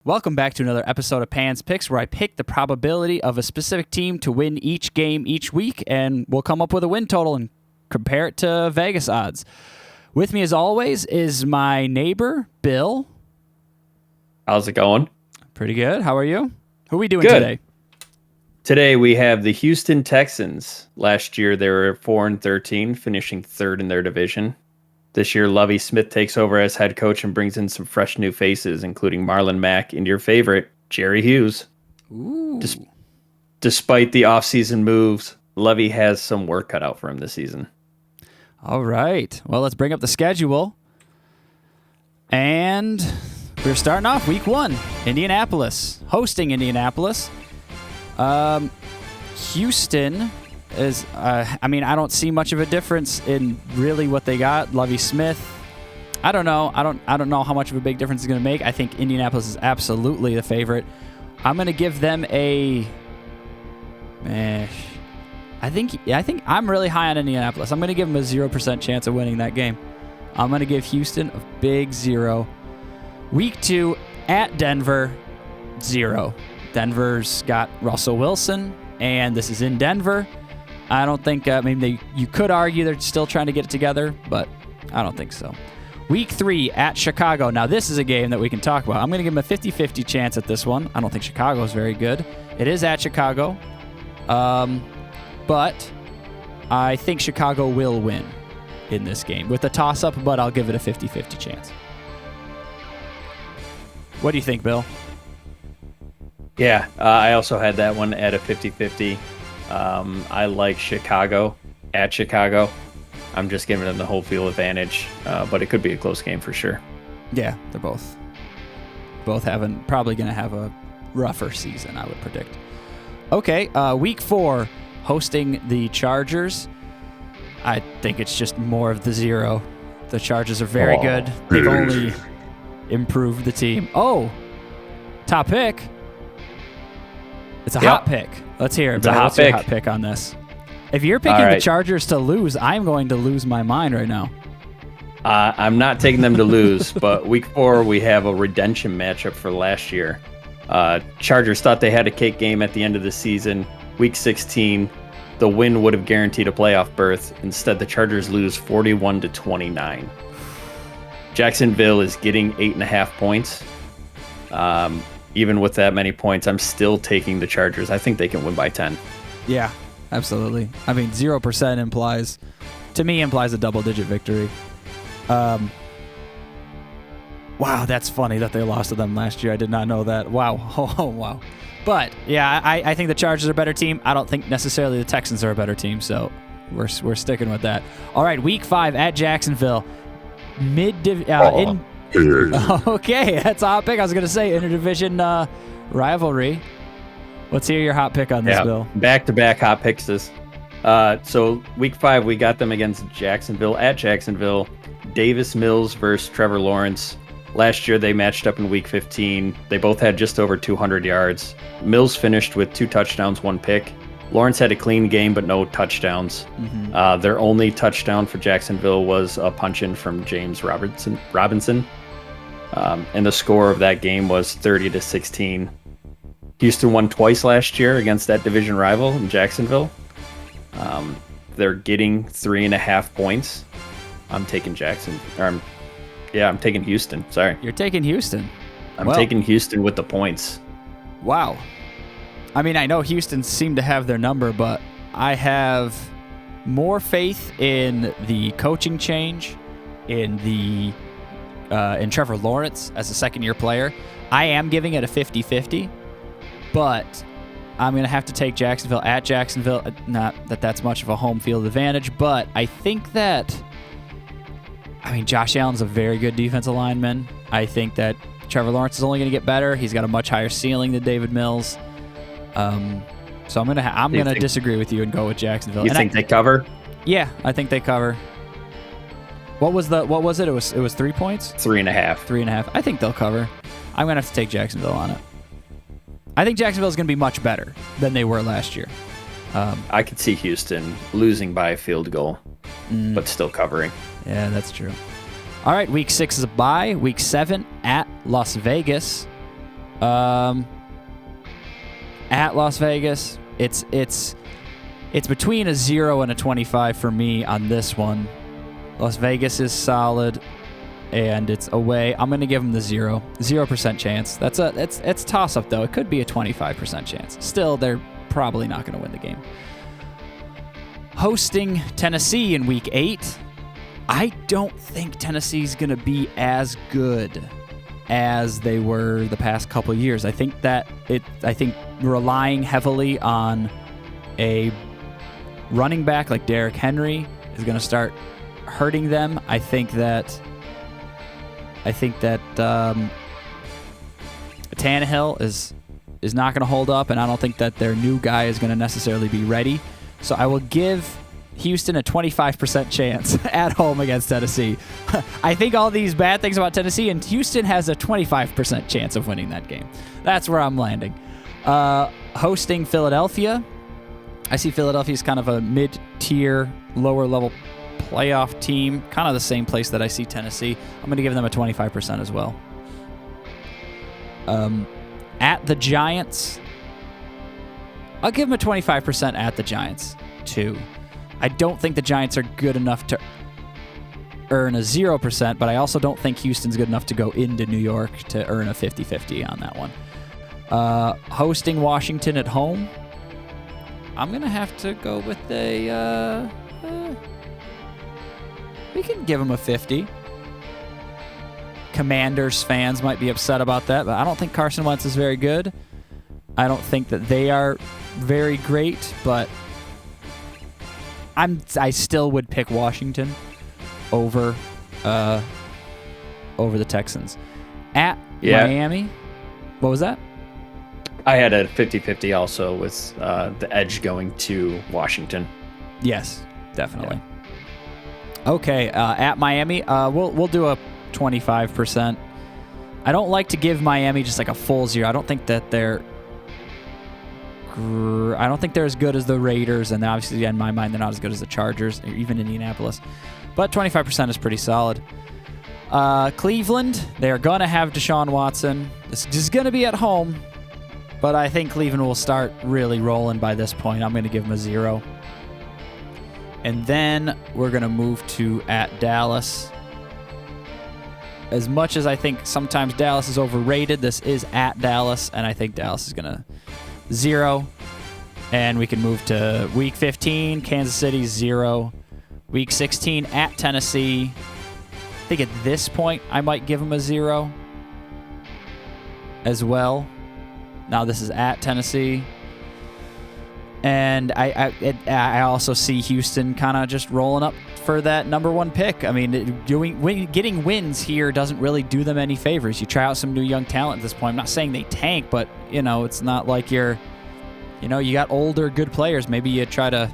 Welcome back to another episode of Pan's Picks, where I pick the probability of a specific team to win each game each week, and we'll come up with a win total and compare it to Vegas odds. With me, as always, is my neighbor, Bill. How's it going? Pretty good. How are you? Who are we doing Good. today? Today we have the Houston Texans. Last year they were 4-13, finishing third in their division. This year, Lovie Smith takes over as head coach and brings in some fresh new faces, including Marlon Mack and your favorite, Jerry Hughes. Ooh. Despite the offseason moves, Lovie has some work cut out for him this season. All right. Well, let's bring up the schedule. And we're starting off week 1, Indianapolis, hosting Indianapolis. Houston is, I don't see much of a difference in really what they got. Lovie Smith, I don't know. I don't know how much of a big difference it's going to make. I think Indianapolis is absolutely the favorite. I'm going to give them I think I'm really high on Indianapolis. I'm going to give them a 0% chance of winning that game. I'm going to give Houston a big 0. Week 2 at Denver, 0. Denver's got Russell Wilson, and this is in Denver. I don't think, you could argue they're still trying to get it together, but I don't think so. Week 3 at Chicago. Now, this is a game that we can talk about. I'm going to give them a 50-50 chance at this one. I don't think Chicago is very good. It is at Chicago, but I think Chicago will win in this game with a toss-up, but I'll give it a 50-50 chance. What do you think, Bill? Yeah, I also had that one at a 50-50. I like Chicago at Chicago. I'm just giving them the home field advantage, but it could be a close game for sure. Yeah, they're both probably going to have a rougher season, I would predict. Okay, week 4, hosting the Chargers. I think it's just more of the 0. The Chargers are very good. They've only improved the team. Oh, top pick. It's a hot pick. Let's hear it. It's a Bill. hot What's pick. Your hot pick on this? If you're picking the Chargers to lose, I'm going to lose my mind right now. I'm not taking them to lose, but week 4 we have a redemption matchup for last year. Chargers thought they had a cake game at the end of the season. Week 16, the win would have guaranteed a playoff berth. Instead, the Chargers lose 41-29. Jacksonville is getting 8.5 points. Even with that many points, I'm still taking the Chargers. I think they can win by 10. Yeah, absolutely. 0% implies a double-digit victory. Wow, that's funny that they lost to them last year. I did not know that. Wow. Oh, wow. But, yeah, I think the Chargers are a better team. I don't think necessarily the Texans are a better team, so we're sticking with that. All right, week 5 at Jacksonville. Okay, that's a hot pick. I was going to say interdivision rivalry. Let's hear your hot pick on this, Bill. Back-to-back hot picks this. So week 5, we got them against Jacksonville at Jacksonville. Davis Mills versus Trevor Lawrence. Last year they matched up in week 15. They both had just over 200 yards. Mills finished with 2 touchdowns, 1 pick. Lawrence had a clean game, but no touchdowns. Mm-hmm. Their only touchdown for Jacksonville was a punch-in from James Robinson. And the score of that game was 30-16. Houston won twice last year against that division rival in Jacksonville. They're getting 3.5 points. I'm taking I'm taking Houston. Sorry. You're taking Houston. I'm taking Houston with the points. Wow. I know Houston seemed to have their number, but I have more faith in the coaching change, in Trevor Lawrence as a second-year player. I am giving it a 50-50, but I'm going to have to take Jacksonville at Jacksonville. Not that that's much of a home field advantage, but I think that, Josh Allen's a very good defensive lineman. I think that Trevor Lawrence is only going to get better. He's got a much higher ceiling than David Mills. So I'm gonna disagree with you and go with Jacksonville. You think they cover? Yeah, I think they cover. What was it? It was 3 points? 3.5. 3.5. I think they'll cover. I'm gonna have to take Jacksonville on it. I think Jacksonville's gonna be much better than they were last year. I could see Houston losing by a field goal, but still covering. Yeah, that's true. All right, week 6 is a bye. Week 7 at Las Vegas. At Las Vegas, it's between a 0 and a 25 for me on this one. Las Vegas is solid, and it's away. I'm going to give them the 0% chance. It's toss up though. It could be a 25% chance. Still, they're probably not going to win the game. Hosting Tennessee in Week 8. I don't think Tennessee's going to be as good as they were the past couple years. I think relying heavily on a running back like Derrick Henry is going to start hurting them. I think that Tannehill is not going to hold up, and I don't think that their new guy is going to necessarily be ready. So I will give Houston a 25% chance at home against Tennessee. I think all these bad things about Tennessee, and Houston has a 25% chance of winning that game. That's where I'm landing. Hosting Philadelphia. I see Philadelphia as kind of a mid-tier, lower-level playoff team, kind of the same place that I see Tennessee. I'm going to give them a 25% as well. At the Giants, I'll give them a 25% at the Giants, too. I don't think the Giants are good enough to earn a 0%, but I also don't think Houston's good enough to go into New York to earn a 50-50 on that one. Hosting Washington at home, I'm going to have to go with we can give them a 50. Commanders fans might be upset about that, but I don't think Carson Wentz is very good. I don't think that they are very great, but I still would pick Washington over the Texans. At Miami, what was that? I had a 50-50 also with the edge going to Washington. Yes, definitely. Yeah. Okay, at Miami, we'll do a 25%. I don't like to give Miami just like a full 0. I don't think that they're as good as the Raiders, and obviously in my mind they're not as good as the Chargers or even Indianapolis. But 25% is pretty solid. Cleveland, they are going to have Deshaun Watson. This is going to be at home, but I think Cleveland will start really rolling by this point. I'm going to give them a 0. And then we're going to move to at Dallas. As much as I think sometimes Dallas is overrated, this is at Dallas, and I think Dallas is going to 0. And we can move to Week 15, Kansas City 0. Week 16 at Tennessee. I think at this point I might give them a 0 as well. Now this is at Tennessee. And I also see Houston kind of just rolling up for that number 1 pick. I mean, getting wins here doesn't really do them any favors. You try out some new young talent at this point. I'm not saying they tank, but, it's not like you got older, good players. Maybe you try to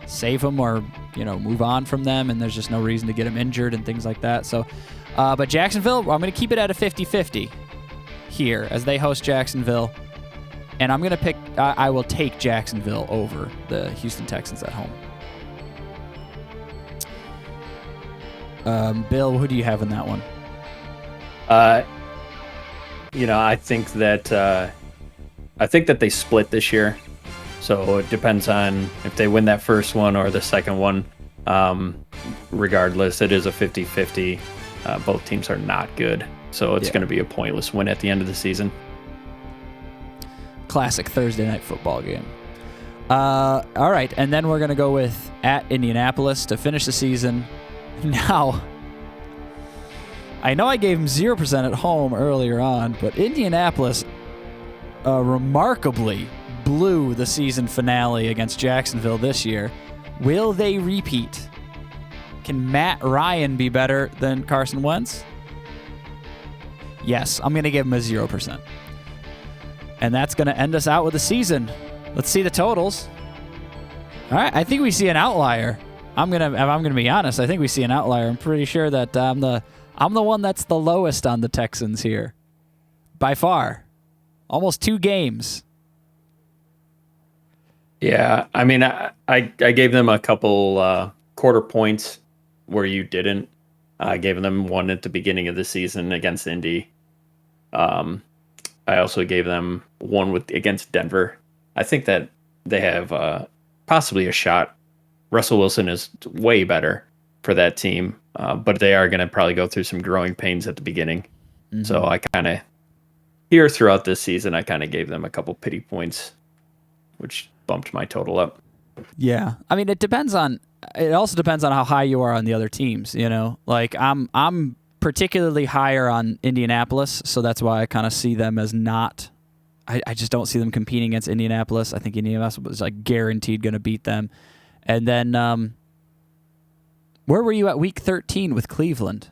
save them or, move on from them, and there's just no reason to get them injured and things like that. So, but Jacksonville, I'm going to keep it at a 50-50 here as they host Jacksonville. And I'm going to pick, I will take Jacksonville over the Houston Texans at home. Bill, who do you have in that one? I think that they split this year. So it depends on if they win that first one or the second one. Regardless, it is a 50-50. Both teams are not good. So it's going to be a pointless win at the end of the season. Classic Thursday night football game. All right, and then we're going to go with at Indianapolis to finish the season. Now, I know I gave them 0% at home earlier on, but Indianapolis remarkably blew the season finale against Jacksonville this year. Will they repeat? Can Matt Ryan be better than Carson Wentz? Yes, I'm going to give him a 0%. And that's going to end us out with the season. Let's see the totals. All right, I think we see an outlier. If I'm gonna be honest, I think we see an outlier. I'm pretty sure that I'm the one that's the lowest on the Texans here, by far. Almost 2 games. Yeah, I mean, I gave them a couple quarter points where you didn't. I gave them one at the beginning of the season against Indy. I also gave them one against Denver. I think that they have possibly a shot. Russell Wilson is way better for that team, but they are going to probably go through some growing pains at the beginning. Mm-hmm. So I kind of, here throughout this season, I kind of gave them a couple pity points, which bumped my total up. Yeah. I mean, it also depends on how high you are on the other teams, you know? Like, I'm particularly higher on Indianapolis, so that's why I kind of see them as not... I just don't see them competing against Indianapolis. I think Indianapolis was like guaranteed going to beat them. And then, where were you at week 13 with Cleveland?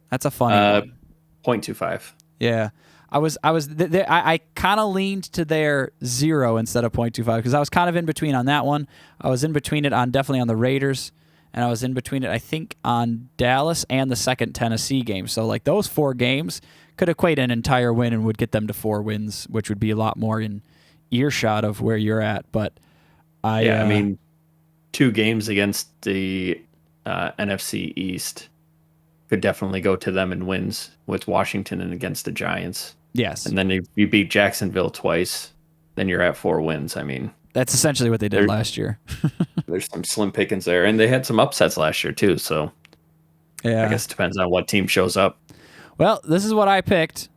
That's a funny one. 0.25. Yeah. I kind of leaned to their 0 instead of 0.25 because I was kind of in between on that one. I was in between it definitely on the Raiders, and I was in between it, I think, on Dallas and the second Tennessee game. So, like, those 4 games could equate an entire win and would get them to 4 wins, which would be a lot more in earshot of where you're at. But I mean, 2 games against the NFC East could definitely go to them in wins with Washington and against the Giants. Yes. And then you beat Jacksonville twice, then you're at 4 wins. I mean, that's essentially what they did last year. There's some slim pickings there, and they had some upsets last year too. So, yeah, I guess it depends on what team shows up. Well, this is what I picked,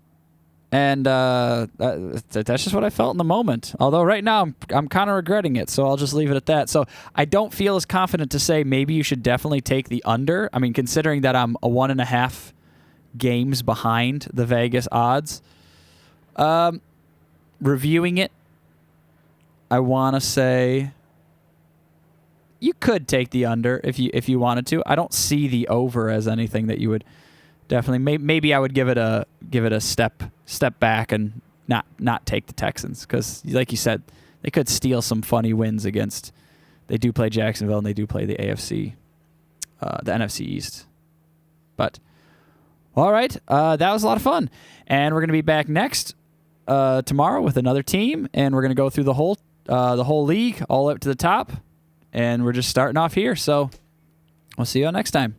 and that's just what I felt in the moment. Although right now I'm kind of regretting it, so I'll just leave it at that. So I don't feel as confident to say maybe you should definitely take the under. I mean, considering that I'm 1.5 games behind the Vegas odds. Reviewing it, I want to say you could take the under if you wanted to. I don't see the over as anything that you would definitely. Maybe I would give it a step back and not take the Texans because, like you said, they could steal some funny wins against. They do play Jacksonville and they do play the NFC, the NFC East. But all right, that was a lot of fun, and we're gonna be back next tomorrow with another team, and we're gonna go through the whole league all up to the top, and we're just starting off here. So we'll see you all next time.